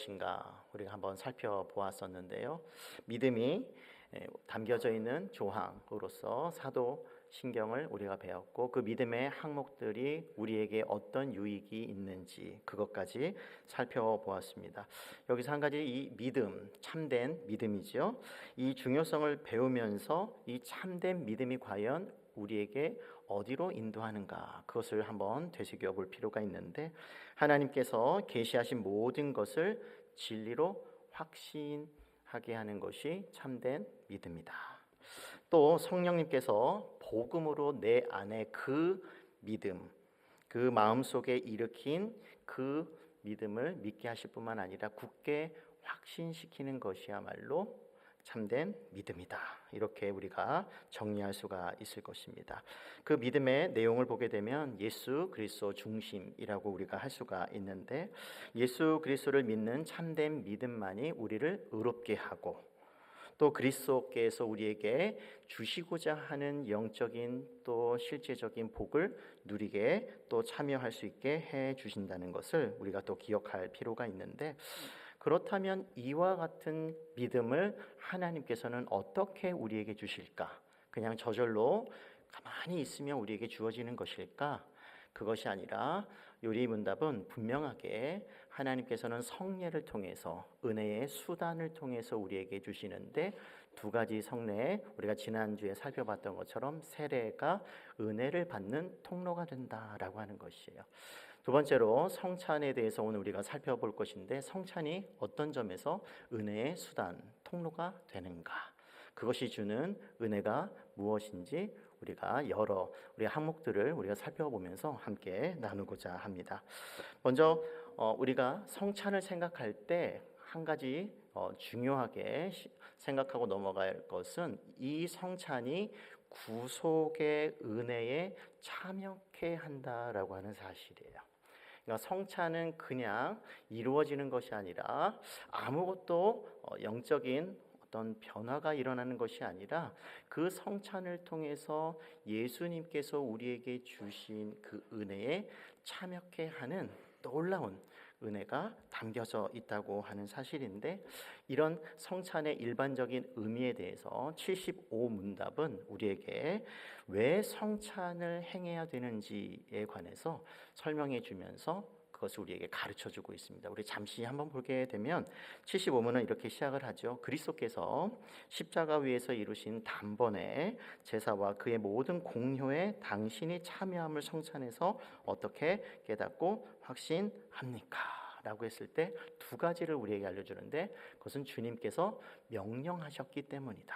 것인가 우리가 한번 살펴보았었는데요. 믿음이 담겨져 있는 조항으로서 사도신경을 우리가 배웠고, 그 믿음의 항목들이 우리에게 어떤 유익이 있는지 그것까지 살펴보았습니다. 여기서 한 가지, 이 믿음, 참된 믿음이죠. 이 중요성을 배우면서 이 참된 믿음이 과연 우리에게 어디로 인도하는가, 그것을 한번 되새겨 볼 필요가 있는데, 하나님께서 계시하신 모든 것을 진리로 확신하게 하는 것이 참된 믿음이다. 또 성령님께서 복음으로 내 안에 그 믿음, 그 마음속에 일으킨 그 믿음을 믿게 하실 뿐만 아니라 굳게 확신시키는 것이야말로 참된 믿음이다. 이렇게 우리가 정리할 수가 있을 것입니다. 그 믿음의 내용을 보게 되면 예수 그리스도 중심이라고 우리가 할 수가 있는데, 예수 그리스도를 믿는 참된 믿음만이 우리를 의롭게 하고, 또 그리스도께서 우리에게 주시고자 하는 영적인 또 실제적인 복을 누리게 또 참여할 수 있게 해 주신다는 것을 우리가 또 기억할 필요가 있는데, 그렇다면 이와 같은 믿음을 하나님께서는 어떻게 우리에게 주실까? 그냥 저절로 가만히 있으면 우리에게 주어지는 것일까? 그것이 아니라 요리 문답은 분명하게 하나님께서는 성례를 통해서, 은혜의 수단을 통해서 우리에게 주시는데, 두 가지 성례, 우리가 지난주에 살펴봤던 것처럼 세례가 은혜를 받는 통로가 된다라고 하는 것이에요. 두 번째로 성찬에 대해서 오늘 우리가 살펴볼 것인데, 성찬이 어떤 점에서 은혜의 수단, 통로가 되는가, 그것이 주는 은혜가 무엇인지 우리가 우리 항목들을 우리가 살펴보면서 함께 나누고자 합니다. 먼저 우리가 성찬을 생각할 때 한 가지 중요하게 생각하고 넘어갈 것은, 이 성찬이 구속의 은혜에 참여케 한다라고 하는 사실이에요. 그러니까 성찬은 그냥 이루어지는 것이 아니라, 아무것도 영적인 어떤 변화가 일어나는 것이 아니라, 그 성찬을 통해서 예수님께서 우리에게 주신 그 은혜에 참여케 하는 놀라운 은혜가 담겨져 있다고 하는 사실인데, 이런 성찬의 일반적인 의미에 대해서 75문답은 우리에게 왜 성찬을 행해야 되는지에 관해서 설명해 주면서 그것을 우리에게 가르쳐 주고 있습니다. 우리 잠시 한번 보게 되면 75문은 이렇게 시작을 하죠. 그리스도께서 십자가 위에서 이루신 단번에 제사와 그의 모든 공효에 당신이 참여함을 성찬에서 어떻게 깨닫고 확신합니까? 라고 했을 때 두 가지를 우리에게 알려주는데, 그것은 주님께서 명령하셨기 때문이다.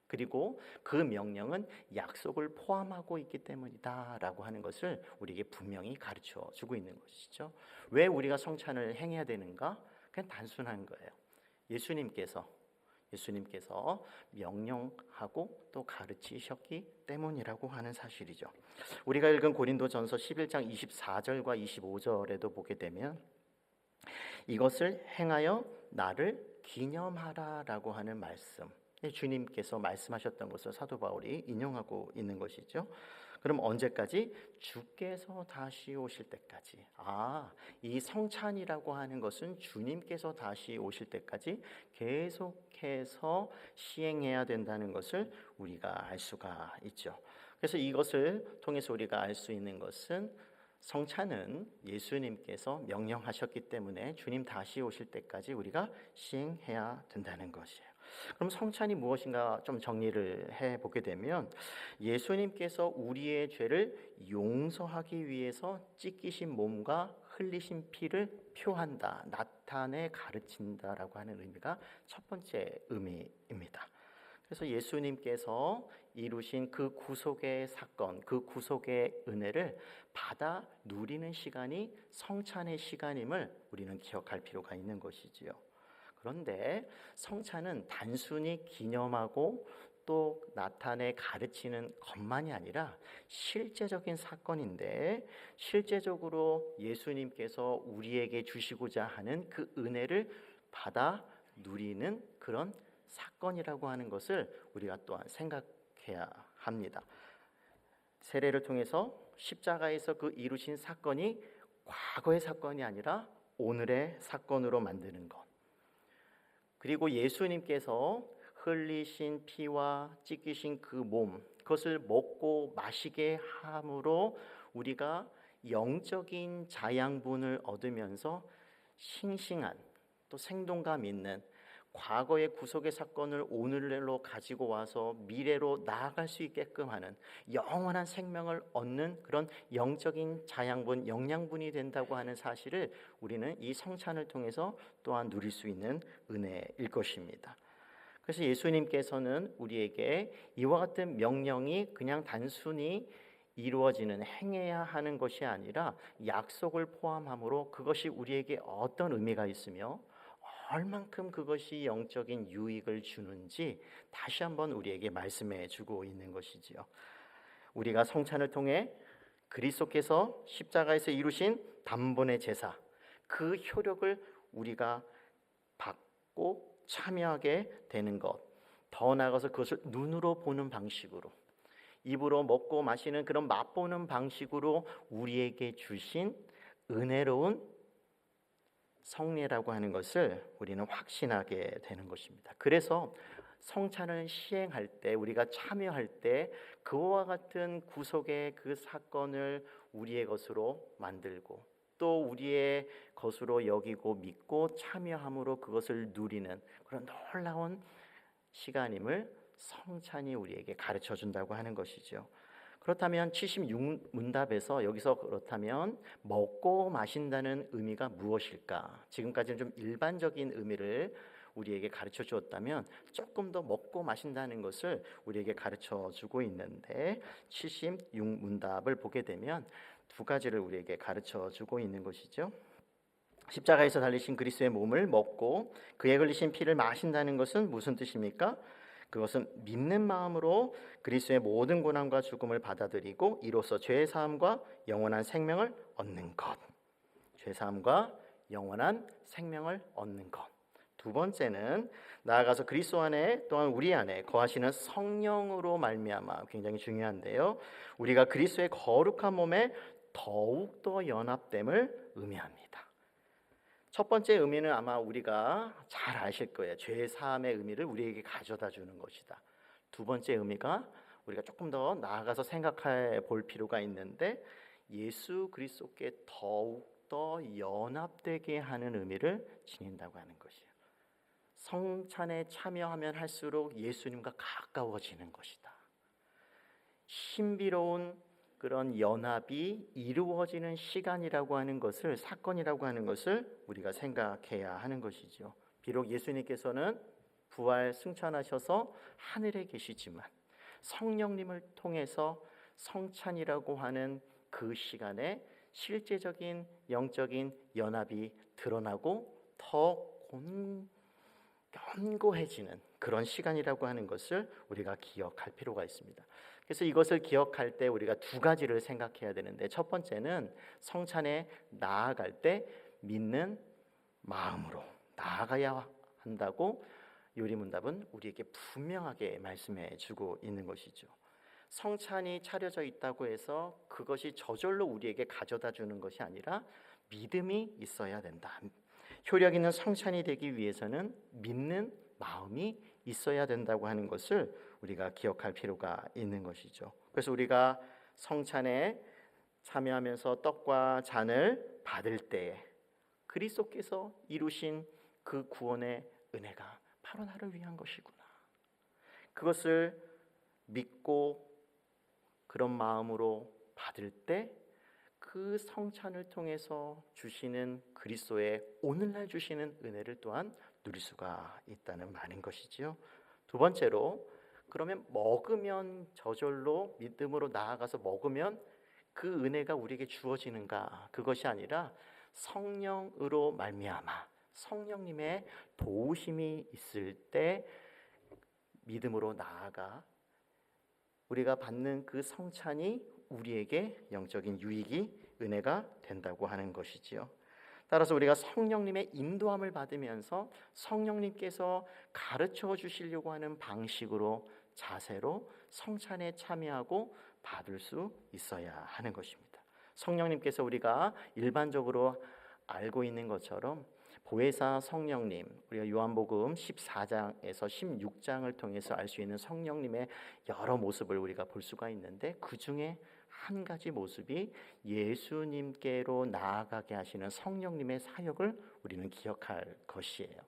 그리고 그 명령은 약속을 포함하고 있기 때문이다 라고 하는 것을 우리에게 분명히 가르쳐 주고 있는 것이죠. 왜 우리가 성찬을 행해야 되는가? 그냥 단순한 거예요. 예수님께서 명령하고 또 가르치셨기 때문이라고 하는 사실이죠. 우리가 읽은 고린도전서 11장 24절과 25절에도 보게 되면, 이것을 행하여 나를 기념하라라고 하는 말씀, 주님께서 말씀하셨던 것을 사도 바울이 인용하고 있는 것이죠. 그럼 언제까지? 주께서 다시 오실 때까지. 이 성찬이라고 하는 것은 주님께서 다시 오실 때까지 계속해서 시행해야 된다는 것을 우리가 알 수가 있죠. 그래서 이것을 통해서 우리가 알 수 있는 것은, 성찬은 예수님께서 명령하셨기 때문에 주님 다시 오실 때까지 우리가 시행해야 된다는 것이에요. 그럼 성찬이 무엇인가 좀 정리를 해보게 되면, 예수님께서 우리의 죄를 용서하기 위해서 찢기신 몸과 흘리신 피를 표한다, 나타내 가르친다라고 하는 의미가 첫 번째 의미입니다. 그래서 예수님께서 이루신 그 구속의 사건, 그 구속의 은혜를 받아 누리는 시간이 성찬의 시간임을 우리는 기억할 필요가 있는 것이지요. 그런데 성찬은 단순히 기념하고 또 나타내 가르치는 것만이 아니라 실제적인 사건인데, 실제적으로 예수님께서 우리에게 주시고자 하는 그 은혜를 받아 누리는 그런 사건이라고 하는 것을 우리가 또한 생각해야 합니다. 세례를 통해서 십자가에서 그 이루신 사건이 과거의 사건이 아니라 오늘의 사건으로 만드는 것, 그리고 예수님께서 흘리신 피와 찢기신 그 몸, 그것을 먹고 마시게 함으로 우리가 영적인 자양분을 얻으면서 싱싱한 또 생동감 있는 과거의 구속의 사건을 오늘로 가지고 와서 미래로 나아갈 수 있게끔 하는 영원한 생명을 얻는 그런 영적인 자양분, 영양분이 된다고 하는 사실을 우리는 이 성찬을 통해서 또한 누릴 수 있는 은혜일 것입니다. 그래서 예수님께서는 우리에게 이와 같은 명령이 그냥 단순히 이루어지는, 행해야 하는 것이 아니라 약속을 포함함으로 그것이 우리에게 어떤 의미가 있으며 얼만큼 그것이 영적인 유익을 주는지 다시 한번 우리에게 말씀해 주고 있는 것이지요. 우리가 성찬을 통해 그리스도께서 십자가에서 이루신 단번의 제사, 그 효력을 우리가 받고 참여하게 되는 것, 더 나아가서 그것을 눈으로 보는 방식으로, 입으로 먹고 마시는 그런 맛보는 방식으로 우리에게 주신 은혜로운 성례라고 하는 것을 우리는 확신하게 되는 것입니다. 그래서 성찬을 시행할 때, 우리가 참여할 때 그와 같은 구속의 그 사건을 우리의 것으로 만들고 또 우리의 것으로 여기고 믿고 참여함으로 그것을 누리는 그런 놀라운 시간임을 성찬이 우리에게 가르쳐 준다고 하는 것이죠. 그렇다면 76문답에서 여기서 그렇다면 먹고 마신다는 의미가 무엇일까? 지금까지는 좀 일반적인 의미를 우리에게 가르쳐 주었다면 조금 더 먹고 마신다는 것을 우리에게 가르쳐 주고 있는데 76문답을 보게 되면 두 가지를 우리에게 가르쳐 주고 있는 것이죠. 십자가에서 달리신 그리스도의 몸을 먹고 그에 흘리신 피를 마신다는 것은 무슨 뜻입니까? 그것은 믿는 마음으로 그리스도의 모든 고난과 죽음을 받아들이고 이로써 죄 사함과 영원한 생명을 얻는 것. 죄 사함과 영원한 생명을 얻는 것. 두 번째는 나아가서 그리스도 안에 또한 우리 안에 거하시는 성령으로 말미암아, 굉장히 중요한데요. 우리가 그리스도의 거룩한 몸에 더욱 더 연합됨을 의미합니다. 첫 번째 의미는 아마 우리가 잘 아실 거예요. 죄 사함의 의미를 우리에게 가져다 주는 것이다. 두 번째 의미가 우리가 조금 더 나아가서 생각해 볼 필요가 있는데 예수 그리스도께 더욱 더 연합되게 하는 의미를 지닌다고 하는 것이에요. 성찬에 참여하면 할수록 예수님과 가까워지는 것이다. 신비로운 그런 연합이 이루어지는 시간이라고 하는 것을, 사건이라고 하는 것을 우리가 생각해야 하는 것이죠. 비록 예수님께서는 부활 승천하셔서 하늘에 계시지만 성령님을 통해서 성찬이라고 하는 그 시간에 실제적인 영적인 연합이 드러나고 더 견고해지는 그런 시간이라고 하는 것을 우리가 기억할 필요가 있습니다. 그래서 이것을 기억할 때 우리가 두 가지를 생각해야 되는데, 첫 번째는 성찬에 나아갈 때 믿는 마음으로 나아가야 한다고 요리문답은 우리에게 분명하게 말씀해 주고 있는 것이죠. 성찬이 차려져 있다고 해서 그것이 저절로 우리에게 가져다 주는 것이 아니라 믿음이 있어야 된다. 효력 있는 성찬이 되기 위해서는 믿는 마음이 있어야 된다고 하는 것을 우리가 기억할 필요가 있는 것이죠. 그래서 우리가 성찬에 참여하면서 떡과 잔을 받을 때 그리스도께서 이루신 그 구원의 은혜가 바로 나를 위한 것이구나. 그것을 믿고 그런 마음으로 받을 때 그 성찬을 통해서 주시는 그리스도의 오늘날 주시는 은혜를 또한 누릴 수가 있다는 말인 것이지요. 두 번째로, 그러면 먹으면 저절로 믿음으로 나아가서 먹으면 그 은혜가 우리에게 주어지는가? 그것이 아니라 성령으로 말미암아 성령님의 도우심이 있을 때 믿음으로 나아가 우리가 받는 그 성찬이 우리에게 영적인 유익이 은혜가 된다고 하는 것이지요. 따라서 우리가 성령님의 인도함을 받으면서 성령님께서 가르쳐 주시려고 하는 방식으로, 자세로 성찬에 참여하고 받을 수 있어야 하는 것입니다. 성령님께서 우리가 일반적으로 알고 있는 것처럼 보혜사 성령님, 우리가 요한복음 14장에서 16장을 통해서 알 수 있는 성령님의 여러 모습을 우리가 볼 수가 있는데, 그 중에 한 가지 모습이 예수님께로 나아가게 하시는 성령님의 사역을 우리는 기억할 것이에요.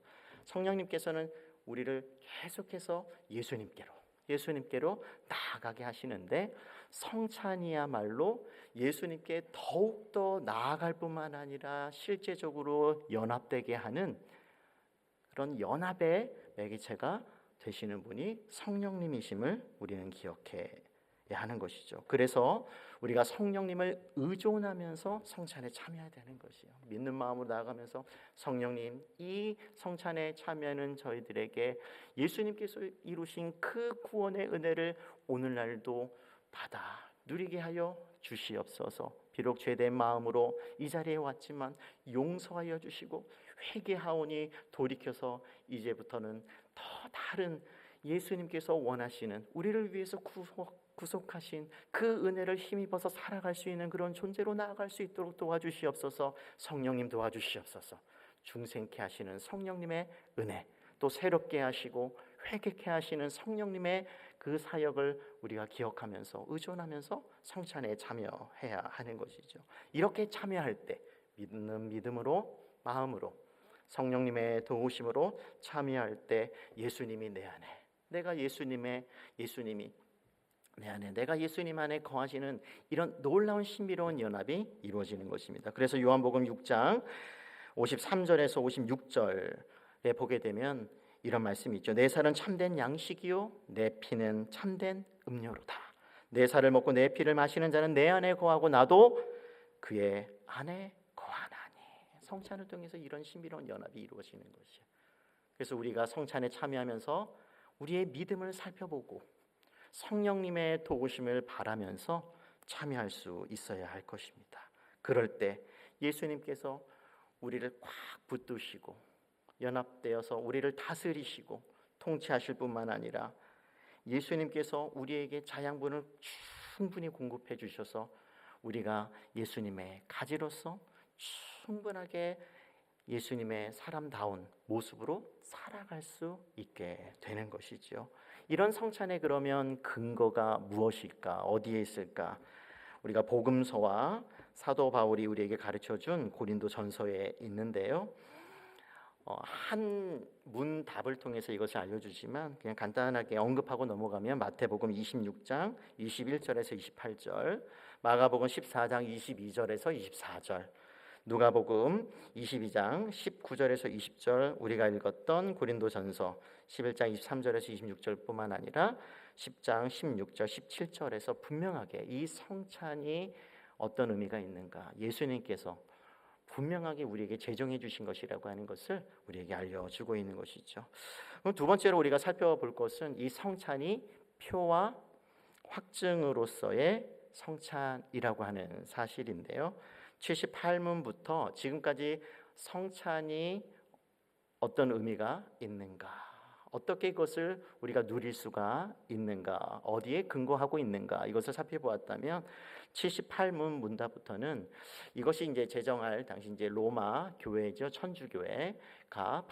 성령님께서는 우리를 계속해서 예수님께로 나아가게 하시는데, 성찬이야말로 예수님께 더욱더 나아갈 뿐만 아니라 실제적으로 연합되게 하는 그런 연합의 매개체가 되시는 분이 성령님이심을 우리는 기억해야 하는 것이죠. 그래서 우리가 성령님을 의존하면서 성찬에 참여해야 되는 것이에요. 믿는 마음으로 나아가면서 성령님, 이 성찬에 참여하는 저희들에게 예수님께서 이루신 그 구원의 은혜를 오늘날도 받아 누리게 하여 주시옵소서. 비록 죄된 마음으로 이 자리에 왔지만 용서하여 주시고, 회개하오니 돌이켜서 이제부터는 더 다른 예수님께서 원하시는, 우리를 위해서 구속하신 그 은혜를 힘입어서 살아갈 수 있는 그런 존재로 나아갈 수 있도록 도와주시옵소서. 성령님 도와주시옵소서. 중생케 하시는 성령님의 은혜, 또 새롭게 하시고 회개케 하시는 성령님의 그 사역을 우리가 기억하면서 의존하면서 성찬에 참여해야 하는 것이죠. 이렇게 참여할 때 믿는 믿음으로, 마음으로, 성령님의 도우심으로 참여할 때 예수님이 내 안에, 내가 예수님이 내 안에, 내가 예수님 안에 거하시는 이런 놀라운 신비로운 연합이 이루어지는 것입니다. 그래서 요한복음 6장 53절에서 56절에 보게 되면 이런 말씀이 있죠. 내 살은 참된 양식이요 내 피는 참된 음료로다. 내 살을 먹고 내 피를 마시는 자는 내 안에 거하고 나도 그의 안에 거하나니. 성찬을 통해서 이런 신비로운 연합이 이루어지는 것이에요. 그래서 우리가 성찬에 참여하면서 우리의 믿음을 살펴보고 성령님의 도우심을 바라면서 참여할 수 있어야 할 것입니다. 그럴 때 예수님께서 우리를 꽉 붙드시고 연합되어서 우리를 다스리시고 통치하실 뿐만 아니라 예수님께서 우리에게 자양분을 충분히 공급해 주셔서 우리가 예수님의 가지로서 충분하게 예수님의 사람다운 모습으로 살아갈 수 있게 되는 것이죠. 이런 성찬에 그러면 근거가 무엇일까? 어디에 있을까? 우리가 복음서와 사도 바울이 우리에게 가르쳐준 고린도 전서에 있는데요. 한 문답을 통해서 이것을 알려주지만 그냥 간단하게 언급하고 넘어가면 마태복음 26장 21절에서 28절, 마가복음 14장 22절에서 24절, 누가복음 22장 19절에서 20절, 우리가 읽었던 고린도전서 11장 23절에서 26절뿐만 아니라 10장 16절 17절에서 분명하게 이 성찬이 어떤 의미가 있는가, 예수님께서 분명하게 우리에게 제정해 주신 것이라고 하는 것을 우리에게 알려주고 있는 것이죠. 그럼 두 번째로 우리가 살펴볼 것은 이 성찬이 표와 확증으로서의 성찬이라고 하는 사실인데요. 78문부터 지금까지 성찬이 어떤 의미가 있는가, 어떻게 이것을 우리가 누릴 수가 있는가, 어디에 근거하고 있는가, 이것을 살펴보았다면 78문 문답부터는 이것이 이제 제정할 당시 이제 로마 교회죠, 천주교회가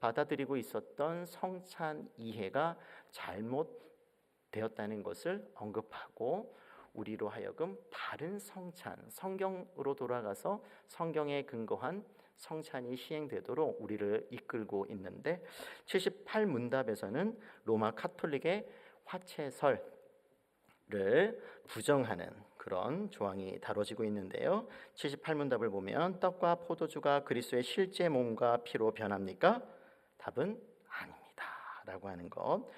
받아들이고 있었던 성찬 이해가 잘못되었다는 것을 언급하고, 우리로 하여금 바른 성찬, 성경으로 돌아가서 성경에 근거한 성찬이 시행되도록 우리를 이끌고 있는데, 78문답에서는 로마 카톨릭의 화채설을 부정하는 그런 조항이 다뤄지고 있는데요. 78문답을 보면 떡과 포도주가 그리스도의 실제 몸과 피로 변합니까? 답은 아닙니다 라고 하는 것.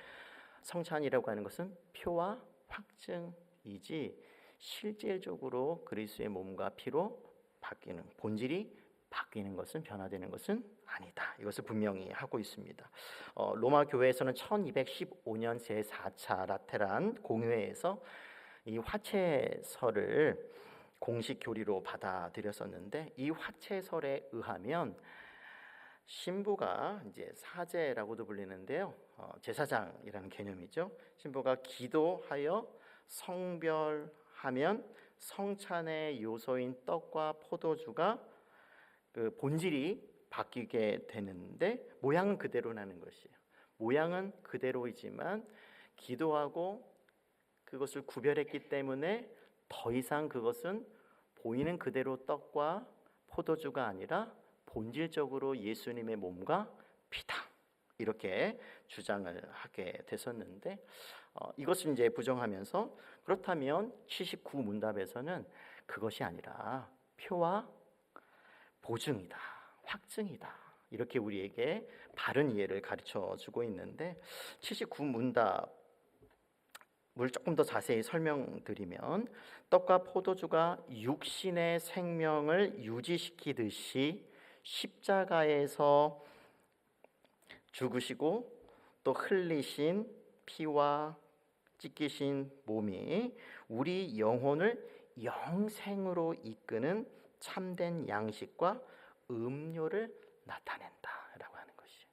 성찬이라고 하는 것은 표와 확증이지 실제적으로 그리스도의 몸과 피로 바뀌는, 본질이 바뀌는 것은, 변화되는 것은 아니다. 이것을 분명히 하고 있습니다. 로마 교회에서는 1215년 제4차 라테란 공회에서 이 화채설을 공식 교리로 받아들였었는데, 이 화채설에 의하면 신부가 이제 사제라고도 불리는데요, 제사장이라는 개념이죠. 신부가 기도하여 성별하면 성찬의 요소인 떡과 포도주가 그 본질이 바뀌게 되는데 모양은 그대로라는 것이에요. 모양은 그대로이지만 기도하고 그것을 구별했기 때문에 더 이상 그것은 보이는 그대로 떡과 포도주가 아니라 본질적으로 예수님의 몸과 피다, 이렇게 주장을 하게 됐었는데 이것을 이제 부정하면서, 그렇다면 79문답에서는 그것이 아니라 표와 보증이다, 확증이다, 이렇게 우리에게 바른 이해를 가르쳐 주고 있는데, 79문답을 조금 더 자세히 설명드리면, 떡과 포도주가 육신의 생명을 유지시키듯이 십자가에서 죽으시고 또 흘리신 피와 찢기신 몸이 우리 영혼을 영생으로 이끄는 참된 양식과 음료를 나타낸다라고 하는 것이에요.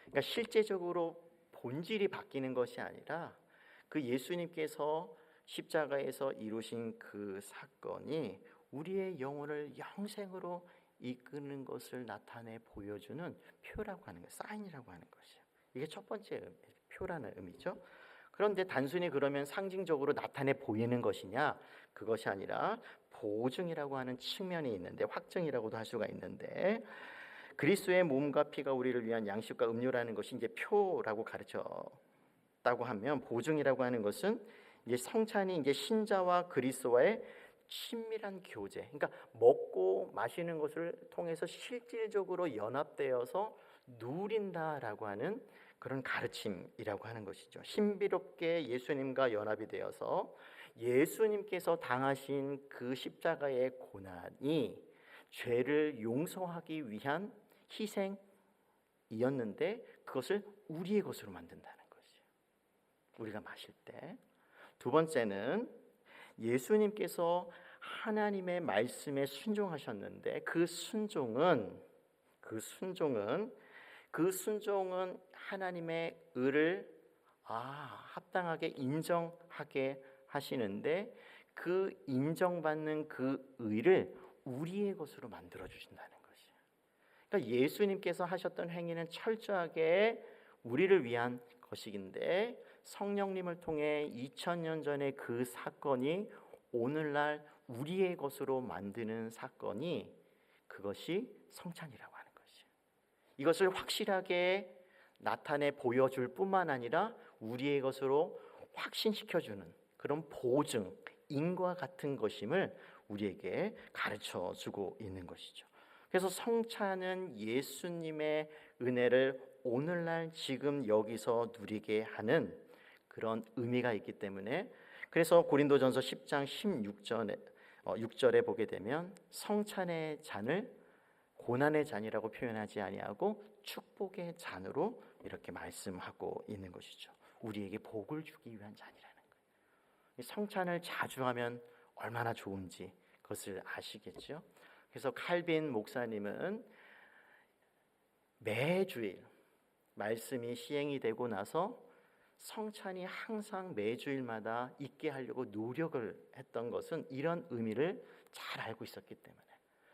그러니까 실제적으로 본질이 바뀌는 것이 아니라 그 예수님께서 십자가에서 이루신 그 사건이 우리의 영혼을 영생으로 이끄는 것을 나타내 보여주는 표라고 하는 거예요. 사인이라고 하는 것이에요. 이게 첫 번째 표라는 의미죠. 그런데 단순히 그러면 상징적으로 나타내 보이는 것이냐? 그것이 아니라 보증이라고 하는 측면이 있는데, 확증이라고도 할 수가 있는데, 그리스도의 몸과 피가 우리를 위한 양식과 음료라는 것이 이제 표라고 가르쳤다고 하면, 보증이라고 하는 것은 이제 성찬이 이제 신자와 그리스도와의 친밀한 교제, 그러니까 먹고 마시는 것을 통해서 실질적으로 연합되어서 누린다라고 하는 그런 가르침이라고 하는 것이죠. 신비롭게 예수님과 연합이 되어서 예수님께서 당하신 그 십자가의 고난이 죄를 용서하기 위한 희생이었는데 그것을 우리의 것으로 만든다는 것이에요. 우리가 마실 때. 두 번째는 예수님께서 하나님의 말씀에 순종하셨는데 그 순종은 하나님의 의를 합당하게 인정하게 하시는데, 그 인정받는 그 의를 우리의 것으로 만들어 주신다는 것이에요. 그러니까 예수님께서 하셨던 행위는 철저하게 우리를 위한 것이긴데, 성령님을 통해 2000년 전에 그 사건이 오늘날 우리의 것으로 만드는 사건이, 그것이 성찬이라고 하는 것이에요. 이것을 확실하게 나타내 보여줄 뿐만 아니라 우리의 것으로 확신시켜주는 그런 보증인과 같은 것임을 우리에게 가르쳐 주고 있는 것이죠. 그래서 성찬은 예수님의 은혜를 오늘날 지금 여기서 누리게 하는 그런 의미가 있기 때문에, 그래서 고린도전서 10장 6절에 보게 되면 성찬의 잔을 고난의 잔이라고 표현하지 아니하고 축복의 잔으로 이렇게 말씀하고 있는 것이죠. 우리에게 복을 주기 위한 잔이라는 거예요. 성찬을 자주 하면 얼마나 좋은지 그것을 아시겠죠? 그래서 칼빈 목사님은 매주일 말씀이 시행이 되고 나서 성찬이 항상 매주일마다 있게 하려고 노력을 했던 것은 이런 의미를 잘 알고 있었기 때문에,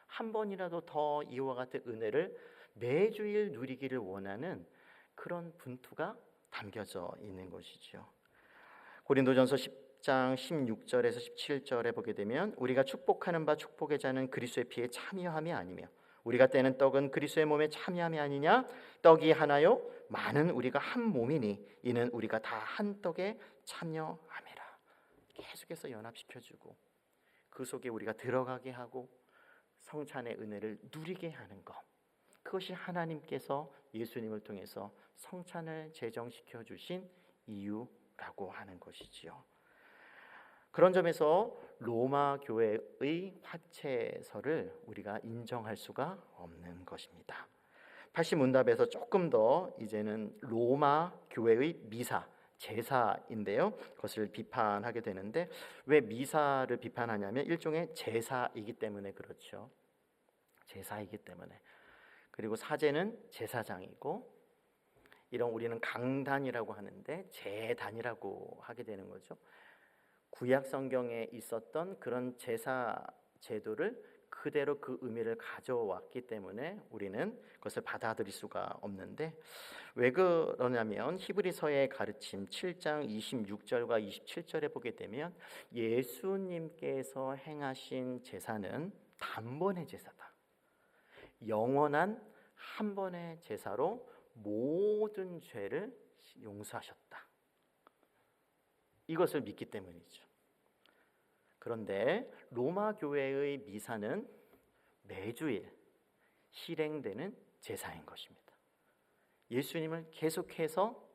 한 번이라도 더 이와 같은 은혜를 매주일 누리기를 원하는 그런 분투가 담겨져 있는 것이죠. 고린도전서 10장 16절에서 17절에 보게 되면, 우리가 축복하는 바 축복의 자는 그리스도의 피에 참여함이 아니며 우리가 떼는 떡은 그리스도의 몸에 참여함이 아니냐? 떡이 하나요 많은 우리가 한 몸이니 이는 우리가 다 한 떡에 참여함이라. 계속해서 연합시켜주고 그 속에 우리가 들어가게 하고 성찬의 은혜를 누리게 하는 것, 그것이 하나님께서 예수님을 통해서 성찬을 제정시켜 주신 이유라고 하는 것이지요. 그런 점에서 로마 교회의 화채설을 우리가 인정할 수가 없는 것입니다. 80문답에서 조금 더 이제는 로마 교회의 미사, 제사인데요, 그것을 비판하게 되는데, 왜 미사를 비판하냐면 일종의 제사이기 때문에 그렇죠. 제사이기 때문에. 그리고 사제는 제사장이고, 이런 우리는 강단이라고 하는데 제단이라고 하게 되는 거죠. 구약 성경에 있었던 그런 제사 제도를 그대로 그 의미를 가져왔기 때문에 우리는 그것을 받아들일 수가 없는데, 왜 그러냐면 히브리서의 가르침 7장 26절과 27절에 보게 되면 예수님께서 행하신 제사는 단번의 제사다. 영원한 한 번의 제사로 모든 죄를 용서하셨다. 이것을 믿기 때문이죠. 그런데 로마 교회의 미사는 매주일 실행되는 제사인 것입니다. 예수님을 계속해서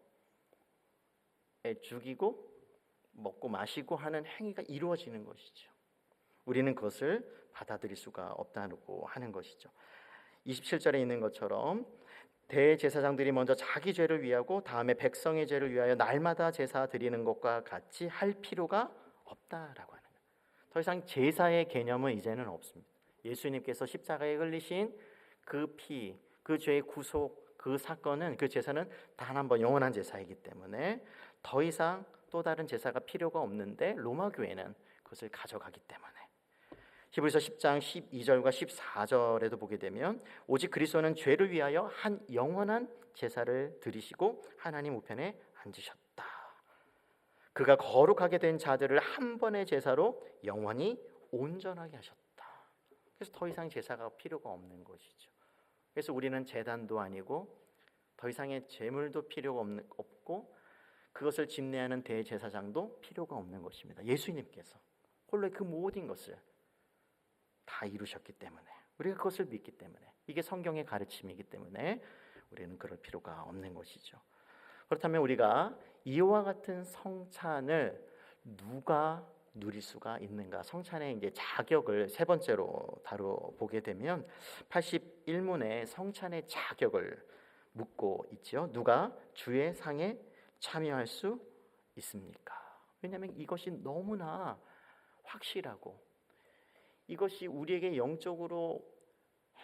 죽이고 먹고 마시고 하는 행위가 이루어지는 것이죠. 우리는 그것을 받아들일 수가 없다고 하는 것이죠. 27절에 있는 것처럼 대제사장들이 먼저 자기 죄를 위하고 다음에 백성의 죄를 위하여 날마다 제사 드리는 것과 같이 할 필요가 없다라고 하는 거예요. 더 이상 제사의 개념은 이제는 없습니다. 예수님께서 십자가에 흘리신 그 피, 그 죄의 구속, 그 사건은, 그 제사는 단 한 번 영원한 제사이기 때문에 더 이상 또 다른 제사가 필요가 없는데 로마 교회는 그것을 가져가기 때문에 히브리서 10장 12절과 14절에도 보게 되면 오직 그리스도는 죄를 위하여 한 영원한 제사를 드리시고 하나님 우편에 앉으셨다. 그가 거룩하게 된 자들을 한 번의 제사로 영원히 온전하게 하셨다. 그래서 더 이상 제사가 필요가 없는 것이죠. 그래서 우리는 제단도 아니고 더 이상의 제물도 필요가 없고 그것을 집례하는 대제사장도 필요가 없는 것입니다. 예수님께서 홀로 그 모든 것을 다 이루셨기 때문에, 우리가 그것을 믿기 때문에, 이게 성경의 가르침이기 때문에 우리는 그럴 필요가 없는 것이죠. 그렇다면 우리가 이와 같은 성찬을 누가 누릴 수가 있는가? 성찬의 이제 자격을 세 번째로 다뤄보게 되면 81문에 성찬의 자격을 묻고 있죠. 누가 주의 상에 참여할 수 있습니까? 왜냐하면 이것이 너무나 확실하고 이것이 우리에게 영적으로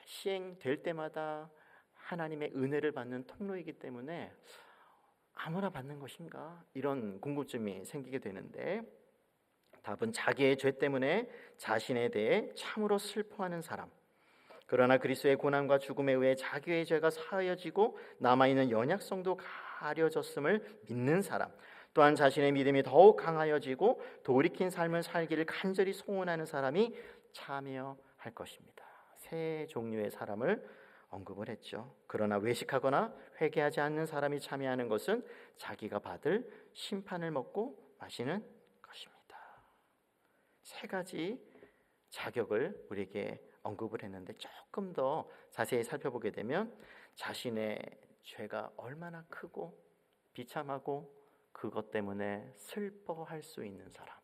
시행될 때마다 하나님의 은혜를 받는 통로이기 때문에 아무나 받는 것인가? 이런 궁금증이 생기게 되는데 답은 자기의 죄 때문에 자신에 대해 참으로 슬퍼하는 사람, 그러나 그리스도의 고난과 죽음에 의해 자기의 죄가 사하여지고 남아있는 연약성도 가려졌음을 믿는 사람, 또한 자신의 믿음이 더욱 강하여지고 돌이킨 삶을 살기를 간절히 소원하는 사람이 참여할 것입니다. 세 종류의 사람을 언급을 했죠. 그러나 외식하거나 회개하지 않는 사람이 참여하는 것은 자기가 받을 심판을 먹고 마시는 것입니다. 세 가지 자격을 우리에게 언급을 했는데 조금 더 자세히 살펴보게 되면 자신의 죄가 얼마나 크고 비참하고 그것 때문에 슬퍼할 수 있는 사람,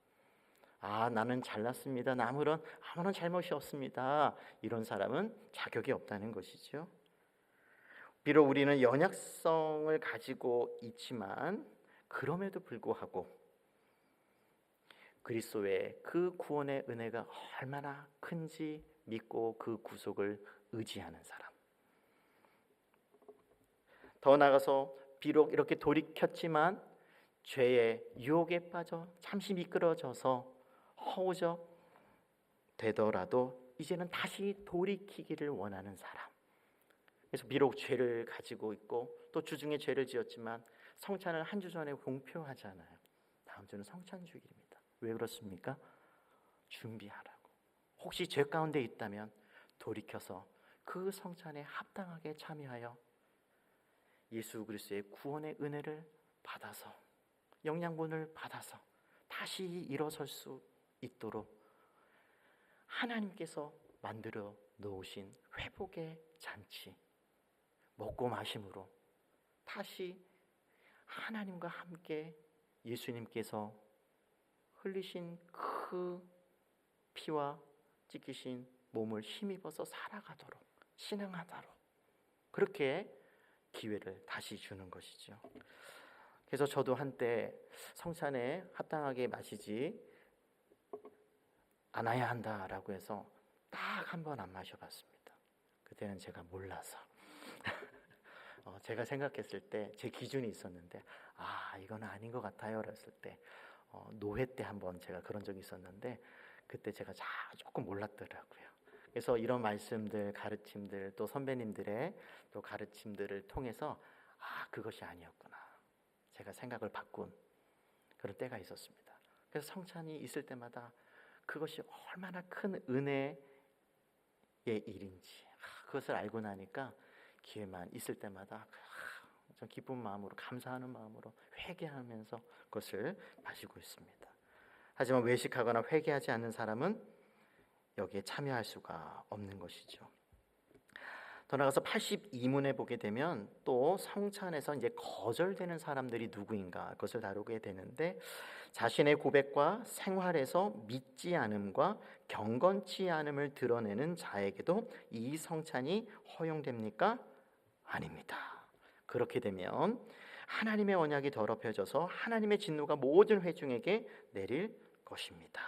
나는 잘났습니다, 아무런 잘못이 없습니다, 이런 사람은 자격이 없다는 것이죠. 비록 우리는 연약성을 가지고 있지만 그럼에도 불구하고 그리스도의 그 구원의 은혜가 얼마나 큰지 믿고 그 구속을 의지하는 사람, 더 나아가서 비록 이렇게 돌이켰지만 죄의 유혹에 빠져 잠시 미끄러져서 허우적 되더라도 이제는 다시 돌이키기를 원하는 사람. 그래서 비록 죄를 가지고 있고 또 주중에 죄를 지었지만 성찬을 한 주 전에 공표하잖아요. 다음 주는 성찬주일입니다. 왜 그렇습니까? 준비하라고. 혹시 죄 가운데 있다면 돌이켜서 그 성찬에 합당하게 참여하여 예수 그리스도의 구원의 은혜를 받아서 영양분을 받아서 다시 일어설 수 있도록 하나님께서 만들어 놓으신 회복의 잔치, 먹고 마심으로 다시 하나님과 함께 예수님께서 흘리신 그 피와 찢기신 몸을 힘입어서 살아가도록, 신앙하도록 그렇게 기회를 다시 주는 것이죠. 그래서 저도 한때 성찬에 합당하게 마시지 않아야 한다라고 해서 딱 한 번 안 마셔봤습니다. 그때는 제가 몰라서 제가 생각했을 때 제 기준이 있었는데 이건 아닌 것 같아요 그랬을 때 노회 때 한번 제가 그런 적이 있었는데 그때 제가 조금 몰랐더라고요. 그래서 이런 말씀들, 가르침들, 또 선배님들의 또 가르침들을 통해서 그것이 아니었구나, 제가 생각을 바꾼 그런 때가 있었습니다. 그래서 성찬이 있을 때마다 그것이 얼마나 큰 은혜의 일인지 그것을 알고 나니까 기회만 있을 때마다 좀 기쁜 마음으로, 감사하는 마음으로 회개하면서 그것을 마시고 있습니다. 하지만 외식하거나 회개하지 않는 사람은 여기에 참여할 수가 없는 것이죠. 더 나아가서 82문에 보게 되면 또 성찬에서 이제 거절되는 사람들이 누구인가 그것을 다루게 되는데, 자신의 고백과 생활에서 믿지 않음과 경건치 않음을 드러내는 자에게도 이 성찬이 허용됩니까? 아닙니다. 그렇게 되면 하나님의 언약이 더럽혀져서 하나님의 진노가 모든 회중에게 내릴 것입니다.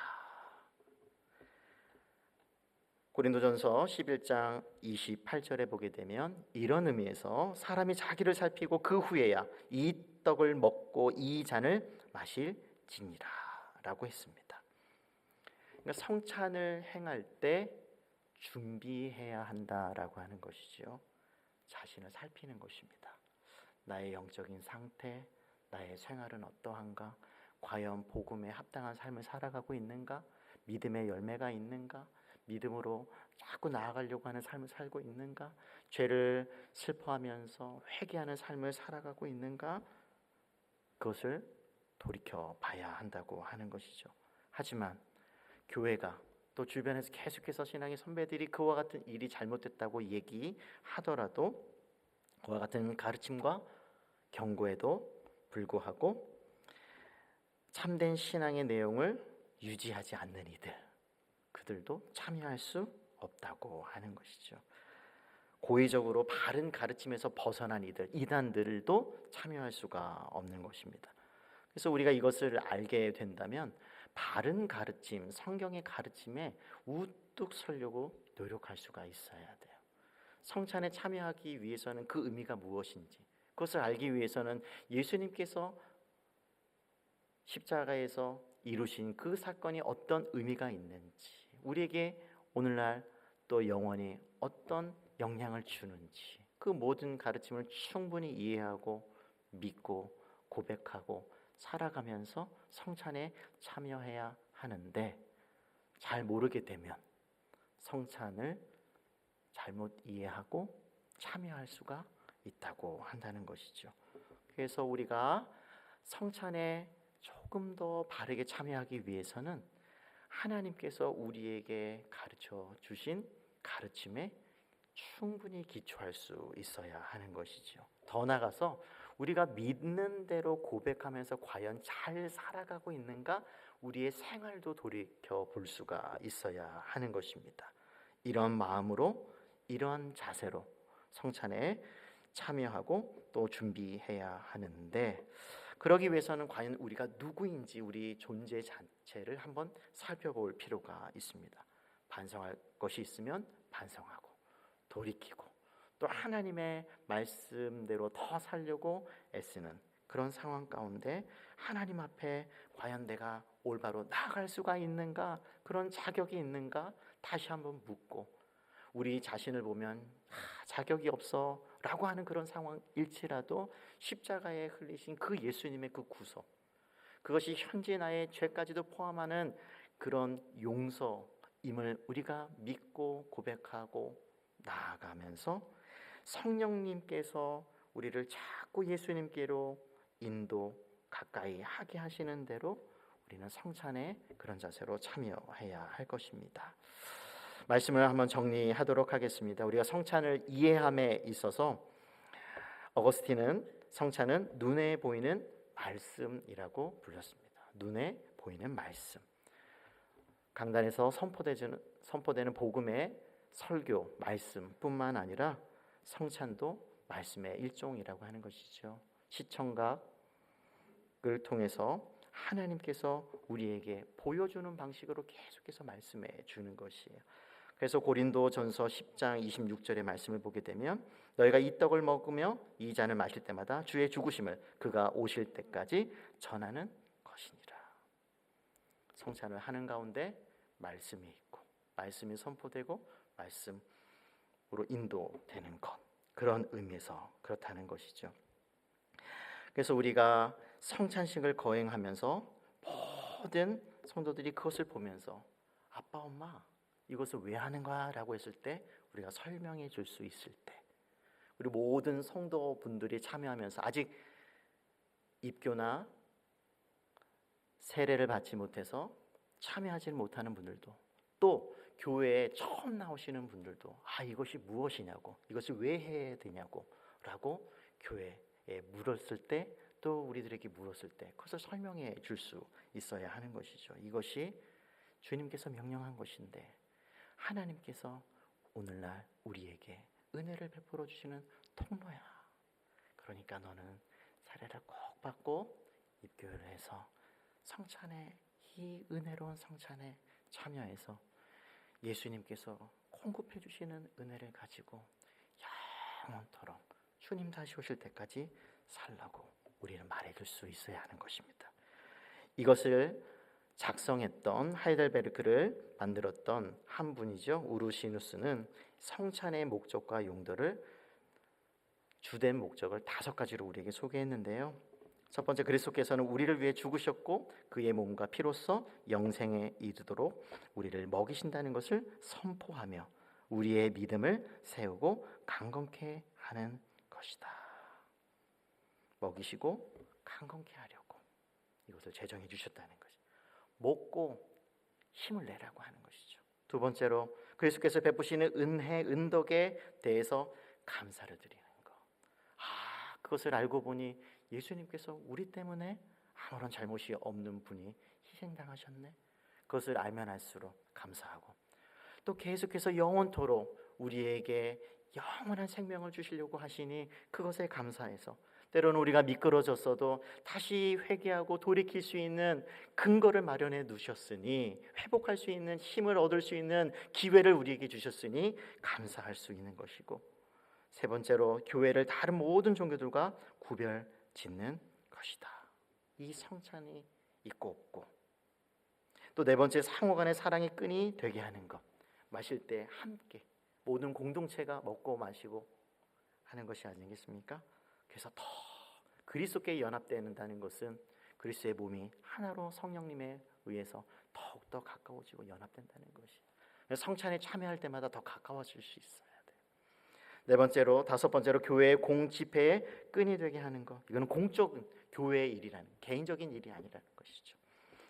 고린도전서 11장 28절에 보게 되면 이런 의미에서 사람이 자기를 살피고 그 후에야 이 떡을 먹고 이 잔을 마실지니라 라고 했습니다. 그러니까 성찬을 행할 때 준비해야 한다라고 하는 것이죠. 자신을 살피는 것입니다. 나의 영적인 상태, 나의 생활은 어떠한가? 과연 복음에 합당한 삶을 살아가고 있는가? 믿음의 열매가 있는가? 믿음으로 자꾸 나아가려고 하는 삶을 살고 있는가? 죄를 슬퍼하면서 회개하는 삶을 살아가고 있는가? 그것을 돌이켜 봐야 한다고 하는 것이죠. 하지만 교회가 또 주변에서 계속해서 신앙의 선배들이 그와 같은 일이 잘못됐다고 얘기하더라도 그와 같은 가르침과 경고에도 불구하고 참된 신앙의 내용을 유지하지 않는 이들, 그들도 참여할 수 없다고 하는 것이죠. 고의적으로 바른 가르침에서 벗어난 이들, 이단들도 참여할 수가 없는 것입니다. 그래서 우리가 이것을 알게 된다면 바른 가르침, 성경의 가르침에 우뚝 서려고 노력할 수가 있어야 돼요. 성찬에 참여하기 위해서는 그 의미가 무엇인지, 그것을 알기 위해서는 예수님께서 십자가에서 이루신 그 사건이 어떤 의미가 있는지, 우리에게 오늘날 또 영원히 어떤 영향을 주는지, 그 모든 가르침을 충분히 이해하고 믿고 고백하고 살아가면서 성찬에 참여해야 하는데, 잘 모르게 되면 성찬을 잘못 이해하고 참여할 수가 있다고 한다는 것이죠. 그래서 우리가 성찬에 조금 더 바르게 참여하기 위해서는 하나님께서 우리에게 가르쳐 주신 가르침에 충분히 기초할 수 있어야 하는 것이죠. 더 나아가서 우리가 믿는 대로 고백하면서 과연 잘 살아가고 있는가, 우리의 생활도 돌이켜 볼 수가 있어야 하는 것입니다. 이런 마음으로, 이런 자세로 성찬에 참여하고 또 준비해야 하는데, 그러기 위해서는 과연 우리가 누구인지 우리 존재 자체를 한번 살펴볼 필요가 있습니다. 반성할 것이 있으면 반성하고 돌이키고 또 하나님의 말씀대로 더 살려고 애쓰는 그런 상황 가운데 하나님 앞에 과연 내가 올바로 나아갈 수가 있는가, 그런 자격이 있는가 다시 한번 묻고, 우리 자신을 보면 자격이 없어 라고 하는 그런 상황일지라도 십자가에 흘리신 그 예수님의 그 구속, 그것이 현재 나의 죄까지도 포함하는 그런 용서임을 우리가 믿고 고백하고 나아가면서 성령님께서 우리를 자꾸 예수님께로 인도 가까이 하게 하시는 대로 우리는 성찬에 그런 자세로 참여해야 할 것입니다. 말씀을 한번 정리하도록 하겠습니다. 우리가 성찬을 이해함에 있어서 어거스틴은 성찬은 눈에 보이는 말씀이라고 불렀습니다. 눈에 보이는 말씀. 강단에서 선포되는 복음의 설교, 말씀뿐만 아니라 성찬도 말씀의 일종이라고 하는 것이죠. 시청각을 통해서 하나님께서 우리에게 보여주는 방식으로 계속해서 말씀해 주는 것이에요. 그래서 고린도전서 10장 26절의 말씀을 보게 되면 너희가 이 떡을 먹으며 이 잔을 마실 때마다 주의 죽으심을 그가 오실 때까지 전하는 것이니라. 성찬을 하는 가운데 말씀이 있고 말씀이 선포되고 말씀으로 인도되는 것, 그런 의미에서 그렇다는 것이죠. 그래서 우리가 성찬식을 거행하면서 모든 성도들이 그것을 보면서 아빠, 엄마 이것을 왜 하는 거야? 라고 했을 때 우리가 설명해 줄 수 있을 때, 우리 모든 성도분들이 참여하면서 아직 입교나 세례를 받지 못해서 참여하지 못하는 분들도, 또 교회에 처음 나오시는 분들도 이것이 무엇이냐고, 이것을 왜 해야 되냐고 라고 교회에 물었을 때, 또 우리들에게 물었을 때 그것을 설명해 줄 수 있어야 하는 것이죠. 이것이 주님께서 명령한 것인데, 하나님께서 오늘날 우리에게 은혜를 베풀어 주시는 통로야. 그러니까 너는 세례를 꼭 받고 입교를 해서 성찬에, 이 은혜로운 성찬에 참여해서 예수님께서 공급해 주시는 은혜를 가지고 영원토록 주님 다시 오실 때까지 살라고 우리는 말해줄 수 있어야 하는 것입니다. 이것을 작성했던, 하이델베르크를 만들었던 한 분이죠. 우르시누스는 성찬의 목적과 용도를, 주된 목적을 5가지로 우리에게 소개했는데요. 첫 번째, 그리스도께서는 우리를 위해 죽으셨고 그의 몸과 피로써 영생에 이르도록 우리를 먹이신다는 것을 선포하며 우리의 믿음을 세우고 강건케 하는 것이다. 먹이시고 강건케 하려고 이것을 제정해 주셨다는 것이, 먹고 힘을 내라고 하는 것이죠. 두 번째로, 그리스도께서 베푸시는 은혜, 은덕에 대해서 감사를 드리는 것. 그것을 알고 보니 예수님께서 우리 때문에 아무런 잘못이 없는 분이 희생당하셨네. 그것을 알면 알수록 감사하고, 또 계속해서 영원토록 우리에게 영원한 생명을 주시려고 하시니 그것에 감사해서, 때로는 우리가 미끄러졌어도 다시 회개하고 돌이킬 수 있는 근거를 마련해 두셨으니, 회복할 수 있는 힘을 얻을 수 있는 기회를 우리에게 주셨으니 감사할 수 있는 것이고, 세 번째로, 교회를 다른 모든 종교들과 구별 짓는 것이다. 이 성찬이 있고 없고, 또 네 번째, 상호 간의 사랑의 끈이 되게 하는 것. 마실 때 함께 모든 공동체가 먹고 마시고 하는 것이 아니겠습니까? 그래서 더 그리스도께 연합된다는 것은 그리스도의 몸이 하나로 성령님에 의해서 더욱더 가까워지고 연합된다는 것이, 성찬에 참여할 때마다 더 가까워질 수 있어야 돼요. 네 번째로, 다섯 번째로, 교회의 공집회에 끈이 되게 하는 것. 이거는 공적인 교회의 일이라는, 개인적인 일이 아니라는 것이죠.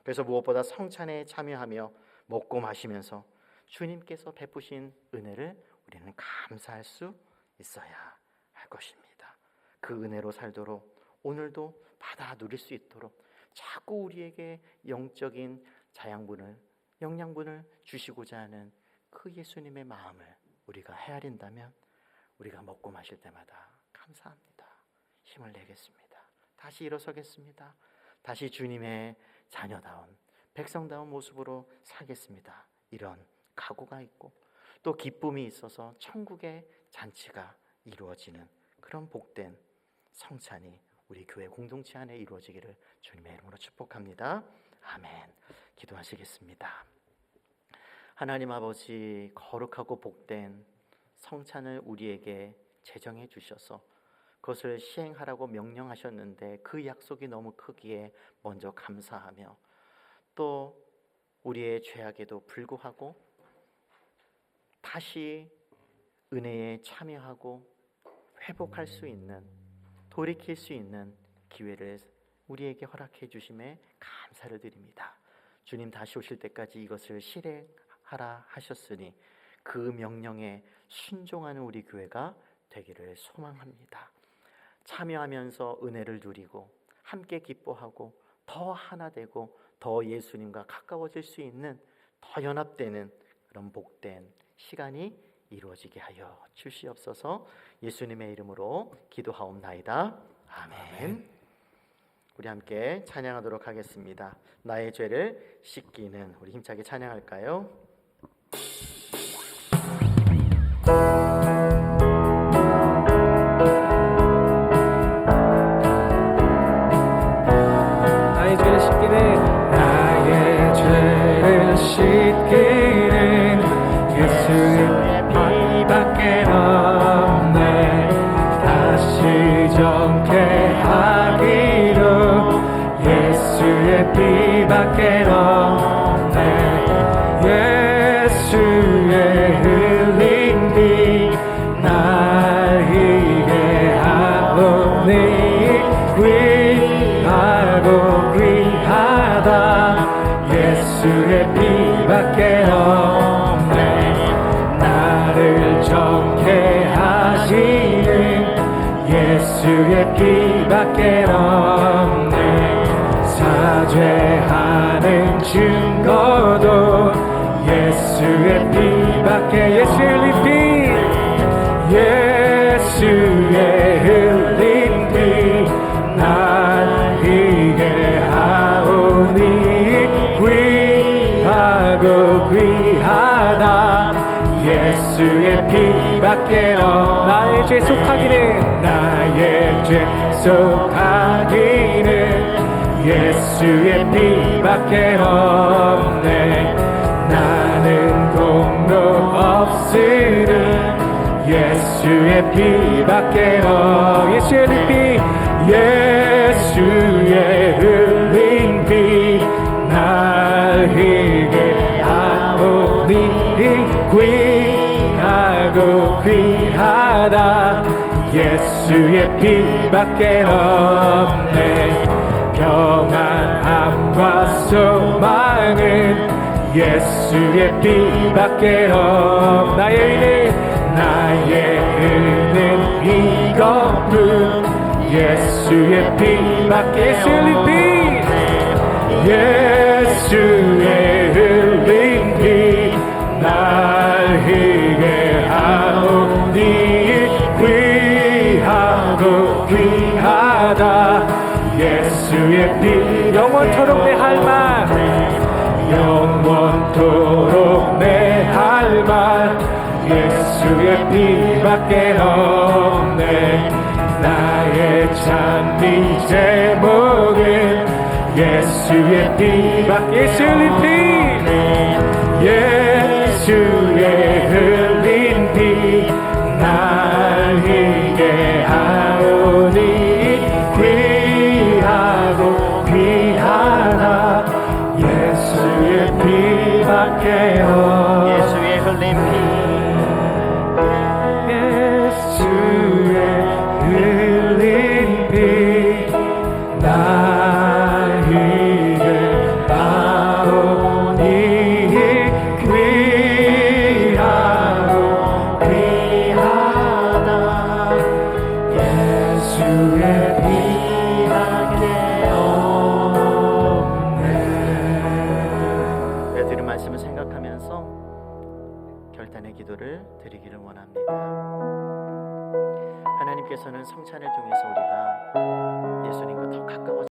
그래서 무엇보다 성찬에 참여하며 먹고 마시면서 주님께서 베푸신 은혜를 우리는 감사할 수 있어야 할 것입니다. 그 은혜로 살도록, 오늘도 받아 누릴 수 있도록 자꾸 우리에게 영적인 자양분을, 영양분을 주시고자 하는 그 예수님의 마음을 우리가 헤아린다면, 우리가 먹고 마실 때마다 감사합니다, 힘을 내겠습니다, 다시 일어서겠습니다, 다시 주님의 자녀다운, 백성다운 모습으로 살겠습니다, 이런 각오가 있고, 또 기쁨이 있어서 천국의 잔치가 이루어지는 그런 복된 성찬이 우리 교회 공동체 안에 이루어지기를 주님의 이름으로 축복합니다. 아멘. 기도하시겠습니다. 하나님 아버지, 거룩하고 복된 성찬을 우리에게 제정해 주셔서 그것을 시행하라고 명령하셨는데, 그 약속이 너무 크기에 먼저 감사하며, 또 우리의 죄악에도 불구하고 다시 은혜에 참여하고 회복할 수 있는, 돌이킬 수 있는 기회를 우리에게 허락해 주심에 감사를 드립니다. 주님 다시 오실 때까지 이것을 실행하라 하셨으니 그 명령에 순종하는 우리 교회가 되기를 소망합니다. 참여하면서 은혜를 누리고 함께 기뻐하고 더 하나 되고 더 예수님과 가까워질 수 있는, 더 연합되는 그런 복된 시간이 이루어지게 하여 주시옵소서. 예수님의 이름으로 기도하옵나이다. 아멘. 우리 함께 찬양하도록 하겠습니다. 나의 죄를 씻기는, 우리 힘차게 찬양할까요? 나의 죄를 씻기는, 나의 죄를 씻기는 예수님 하오니 귀하고 귀하다 예수의 피밖에 없네 나를 정케 하시는 예수의 피밖에 없네 사죄하는 증거도 예수의 피밖에 예수의 피 예수의 흘린 피 나에게 하오니 귀하고 귀하다 예수의 피밖에 없네 나의 죄 속하기는 예수의 피밖에 없네 나는 공로 없으는 예수의 피밖에 없네 예수의 흘린 피 나에게 하오니 귀하고 귀하다 예수의 피밖에 없네 평안함과 소망은 예수의 피밖에 없네 나의 은은 이것뿐 예수의 피밖에 예수의 흘린 피 나에게 하오니 귀하고 귀하다 예수의 피 영원토록 내 할 말 영원토록 내 할 말 예수의 피밖에 없네 나의 찬미 제목은 예수의 피밖에 예수의 흘린 피 나에게 하오니 귀하고 귀하다 예수의 피밖에 없네 예수의 흘린 피 예수의 흘린 피 나에게 하오니 귀하고 귀하다 예수의 피밖에 없네 우리가 들은 말씀을 생각하면서 결단의 기도를 드리기를 원합니다. 하나님께서는 성찬을 통해서 우리가 예수님과 더 가까워져